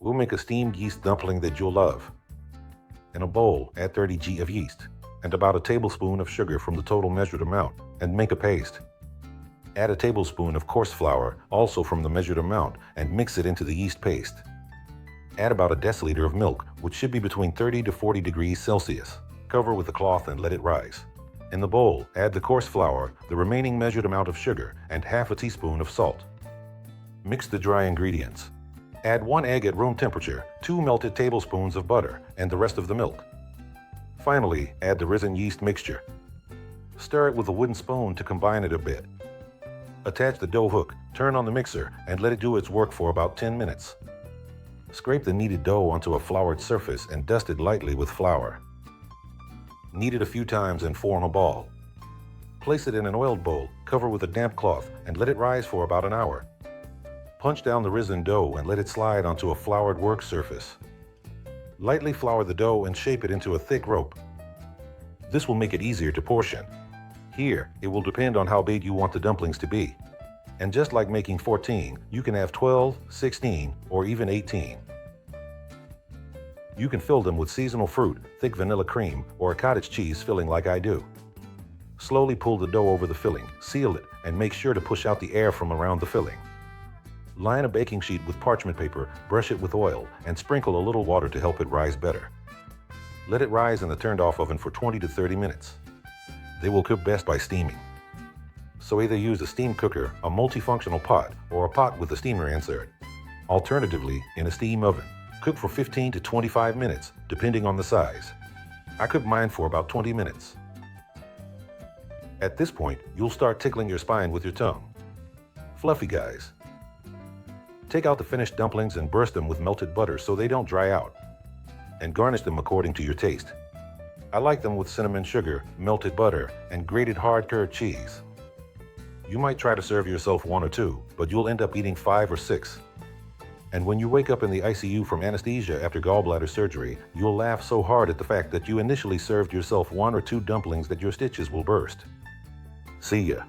We'll make a steamed yeast dumpling that you'll love. In a bowl, add 30 g of yeast and about a tablespoon of sugar from the total measured amount, and make a paste. Add a tablespoon of coarse flour, also from the measured amount, and mix it into the yeast paste. Add about a deciliter of milk, which should be between 30 to 40 degrees Celsius. Cover with a cloth and let it rise. In the bowl, add the coarse flour, the remaining measured amount of sugar, and half a teaspoon of salt. Mix the dry ingredients. Add 1 egg at room temperature, 2 melted tablespoons of butter, and the rest of the milk. Finally, add the risen yeast mixture. Stir it with a wooden spoon to combine it a bit. Attach the dough hook, turn on the mixer, and let it do its work for about 10 minutes. Scrape the kneaded dough onto a floured surface and dust it lightly with flour. Knead it a few times and form a ball. Place it in an oiled bowl, cover with a damp cloth, and let it rise for about an hour. Punch down the risen dough and let it slide onto a floured work surface. Lightly flour the dough and shape it into a thick rope. This will make it easier to portion. Here, it will depend on how big you want the dumplings to be. And just like making 14, you can have 12, 16, or even 18. You can fill them with seasonal fruit, thick vanilla cream, or a cottage cheese filling like I do. Slowly pull the dough over the filling, seal it, and make sure to push out the air from around the filling. Line a baking sheet with parchment paper, brush it with oil, and sprinkle a little water to help it rise better. Let it rise in the turned-off oven for 20 to 30 minutes. They will cook best by steaming. So either use a steam cooker, a multifunctional pot, or a pot with a steamer insert. Alternatively, in a steam oven. Cook for 15 to 25 minutes, depending on the size. I cooked mine for about 20 minutes. At this point, you'll start tickling your spine with your tongue. Fluffy guys. Take out the finished dumplings and burst them with melted butter so they don't dry out. And garnish them according to your taste. I like them with cinnamon sugar, melted butter, and grated hard curd cheese. You might try to serve yourself 1 or 2, but you'll end up eating 5 or 6. And when you wake up in the ICU from anesthesia after gallbladder surgery, you'll laugh so hard at the fact that you initially served yourself 1 or 2 dumplings that your stitches will burst. See ya.